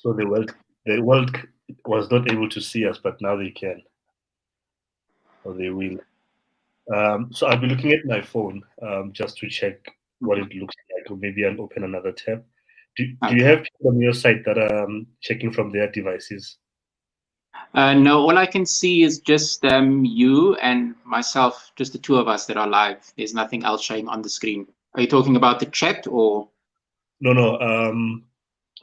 So the world was not able to see us, but now they can, or they will. So I'll be looking at my phone just to check what Mhm. it looks like, or maybe I'll open another tab. Do you Okay. have people on your side that are checking from their devices? No, all I can see is just you and myself, just the two of us that are live. There's nothing else showing on the screen. Are you talking about the chat or? No, no.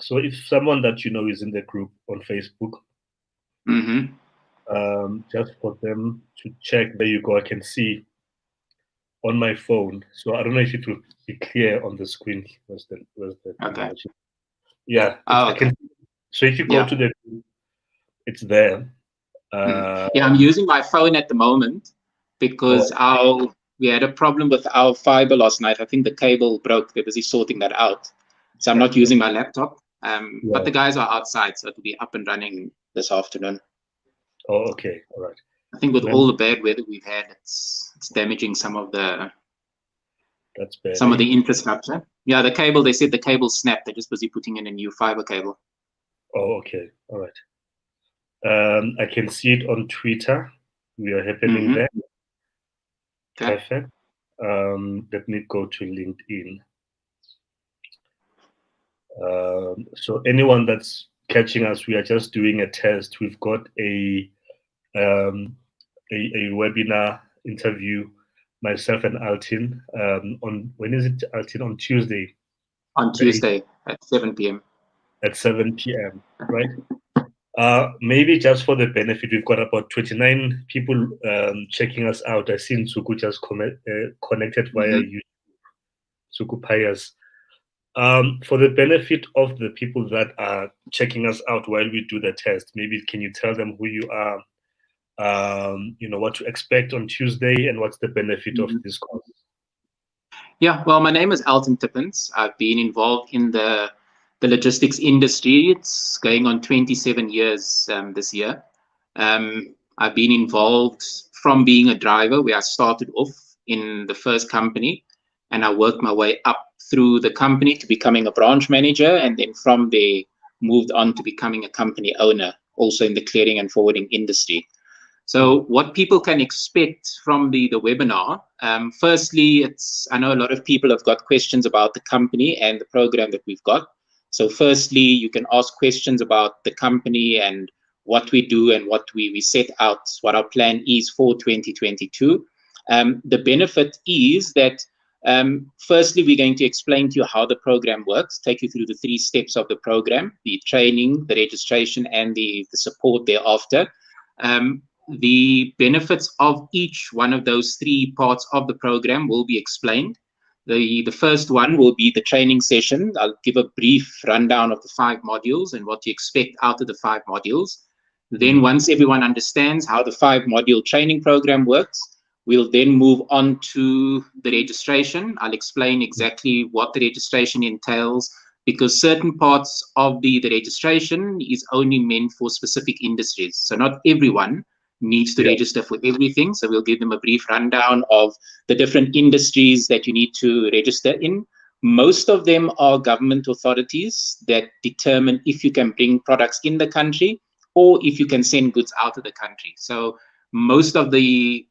So if someone that you know is in the group on Facebook, Hmm. just for them to check, there you go. I can see on my phone. So I don't know if it will be clear on the screen. Where's the Okay. emoji? Yeah, Oh, I okay. can. So if you go Yeah. to the group, it's there. Mm. Uh, Yeah, I'm using my phone at the moment oh, because we had a problem with our fiber last night. I think the cable broke. They're busy sorting that out. So I'm not using my laptop. But yeah. the guys are outside, so it'll be up and running this afternoon. Oh, okay. All right. I think with Then all the bad weather we've had, it's damaging that's bad, some of eh? the infrastructure. Yeah, the cable. They said the cable snapped. They're just busy putting in a new fiber cable. Oh, okay. All right. I can see it on Twitter. We are happening Hmm. there. Okay. Perfect. Let me go to LinkedIn. So anyone that's catching us, we are just doing a test. We've got um, a webinar interview, myself and Altin, on when is it, Altin? On Tuesday, On the 8th Tuesday at 7 p.m. at 7 p.m. Right? Maybe just for the benefit, we've got about 29 people checking us out. I seen Suku just connected via Hmm. YouTube. Suku Pius. For the benefit of the people that are checking us out while we do the test, maybe can you tell them who you are, what to expect on Tuesday, and what's the benefit of this course? Yeah, well, my name is Alton Tippins. I've been involved in the logistics industry. It's going on 27 years this year. I've been involved from being a driver, where I started off in the first company, and I worked my way up through the company to becoming a branch manager, and then from there moved on to becoming a company owner, also in the clearing and forwarding industry. So what people can expect from the webinar, firstly, I know a lot of people have got questions about the company and the program that we've got. So firstly, you can ask questions about the company and what we do and what we set out, what our plan is for 2022. The benefit is that firstly, we're going to explain to you how the program works, take you through the 3 steps of the program, the training, the registration, and the support thereafter. Um, the benefits of each one of those 3 parts of the program will be explained. The first one will be the training session. I'll give a brief rundown of the 5 modules and what to expect out of the 5 modules. Then, Mm. once everyone understands how the 5 module training program works, we'll then move on to the registration. I'll explain exactly what the registration entails, because certain parts of the registration is only meant for specific industries. So not everyone needs to Yeah. register for everything. So we'll give them a brief rundown of the different industries that you need to register in. Most of them are government authorities that determine if you can bring products in the country or if you can send goods out of the country. So most of the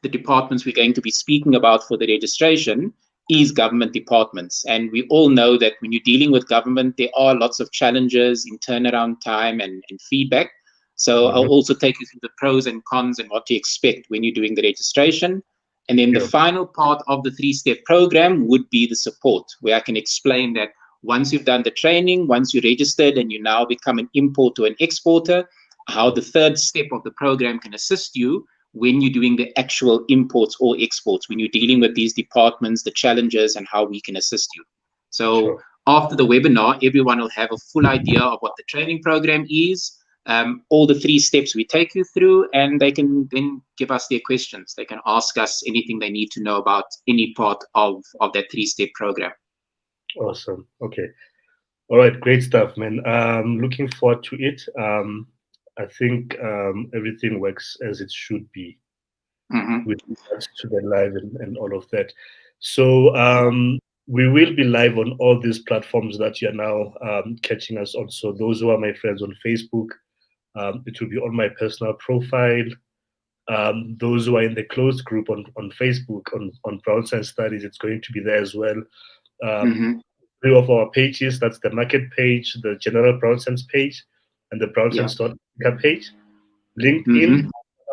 departments we're going to be speaking about for the registration is government departments. And we all know that when you're dealing with government, there are lots of challenges in turnaround time and feedback. So I'll Mhm. also take you through the pros and cons and what to expect when you're doing the registration. And then the Yeah. final part of the 3-step program would be the support, where I can explain that once you've done the training, once you're registered and you now become an importer or an exporter, how the 3rd step of the program can assist you when you're doing the actual imports or exports, when you're dealing with these departments, the challenges, and how we can assist you. So Sure. after the webinar, everyone will have a full idea of what the training program is, all the 3 steps we take you through, and they can then give us their questions. They can ask us anything they need to know about any part of that 3-step program. Awesome. Okay. All right. Great stuff, man. Looking forward to it. I think everything works as it should be Mm-hmm. with regards to the live and all of that. So, Yeah. we will be live on all these platforms that you're now catching us on. So those who are my friends on Facebook, it will be on my personal profile. Those who are in the closed group on Facebook on Brown Science Studies, it's going to be there as well. Mm-hmm. Three of our pages, that's the market page, the general Brown Science page, and the Brown Yeah. Science Africa page. LinkedIn, Mm-hmm.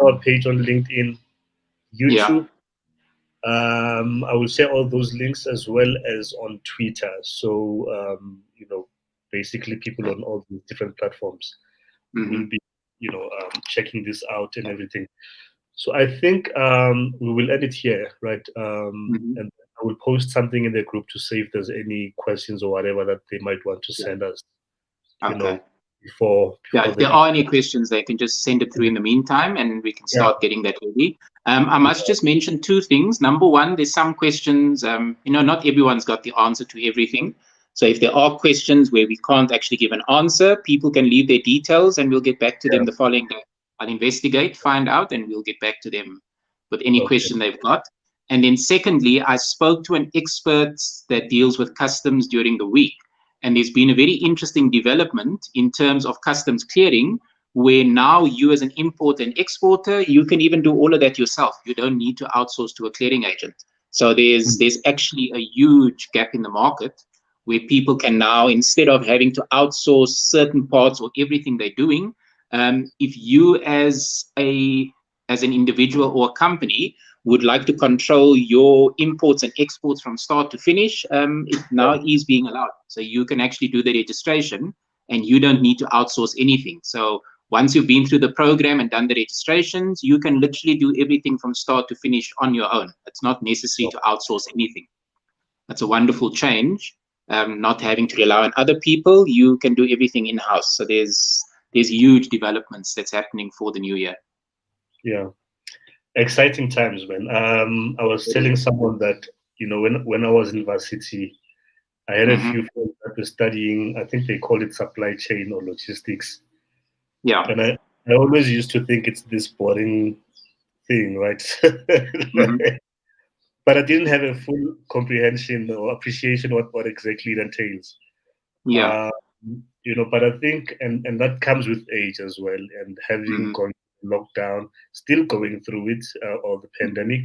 our page on LinkedIn, Yeah. YouTube. I will share all those links as well as on Twitter. So, basically people on all these different platforms will Mm-hmm. be, checking this out and everything. So I think we will end it here, right? Mm-hmm. And I will post something in the group to see if there's any questions or whatever that they might want to Yeah. send us, Okay. before Yeah, if the there are any questions, they can just send it through in the meantime, and we can yeah. start getting that ready. I must just mention two things. Number one, there's some questions, not everyone's got the answer to everything. So if there are questions where we can't actually give an answer, people can leave their details and we'll get back to them the following day. I'll investigate, find out, and we'll get back to them with any Okay. question they've got. And then secondly, I spoke to an expert that deals with customs during the week. And there's been a very interesting development in terms of customs clearing, where now you as an importer and exporter, you can even do all of that yourself. You don't need to outsource to a clearing agent. So there's actually a huge gap in the market where people can now, instead of having to outsource certain parts or everything they're doing, if you as an individual or a company would like to control your imports and exports from start to finish, it now is being allowed. So you can actually do the registration and you don't need to outsource anything. So once you've been through the program and done the registrations, you can literally do everything from start to finish on your own. It's not necessary to outsource anything. That's a wonderful change. Not having to rely on other people, you can do everything in-house. So there's huge developments that's happening for the new year. Yeah. Exciting times, man. I was telling someone that, when I was in varsity, I had a few friends that were studying, I think they call it supply chain or logistics. Yeah. And I always used to think it's this boring thing, right? But I didn't have a full comprehension or appreciation what exactly it entails. Yeah. But I think, and that comes with age as well, and having gone lockdown, still going through it, or the pandemic,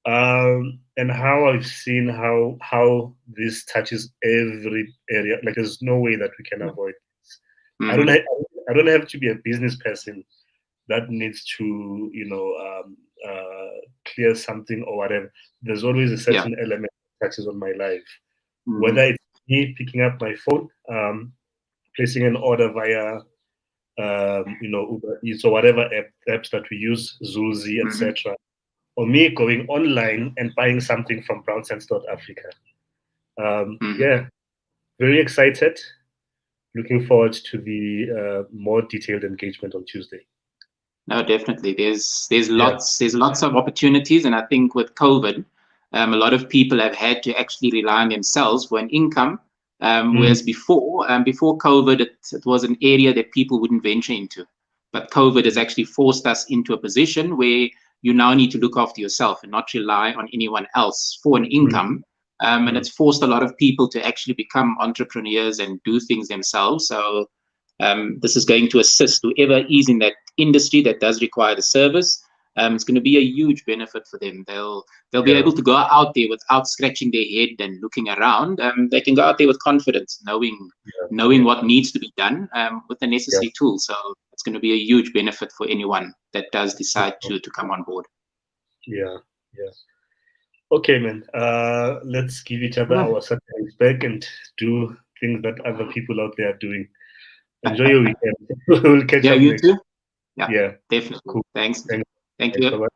and how I've seen how this touches every area. Like, there's no way that we can avoid this. I don't have to be a business person that needs to, clear something or whatever. There's always a certain element that touches on my life, whether it's me picking up my phone, placing an order via Uber Eats or whatever apps that we use, Zulzi, etc., or me going online and buying something from brownsense.africa. Yeah, very excited. Looking forward to the more detailed engagement on Tuesday. No, definitely. There's lots of opportunities, and I think with COVID, a lot of people have had to actually rely on themselves for an income. Whereas before COVID, it was an area that people wouldn't venture into. But COVID has actually forced us into a position where you now need to look after yourself and not rely on anyone else for an income. And it's forced a lot of people to actually become entrepreneurs and do things themselves. So this is going to assist whoever is in that industry that does require the service. It's going to be a huge benefit for them. They'll be able to go out there without scratching their head and looking around. They can go out there with confidence, knowing what needs to be done with the necessary tools. So it's going to be a huge benefit for anyone that does decide to come on board. Yeah. Okay, man. Let's give each other our Saturdays back and do things that other people out there are doing. Enjoy your weekend. We'll catch up you next. too. Yeah, definitely. Cool. Thanks. Thank you. Bye-bye.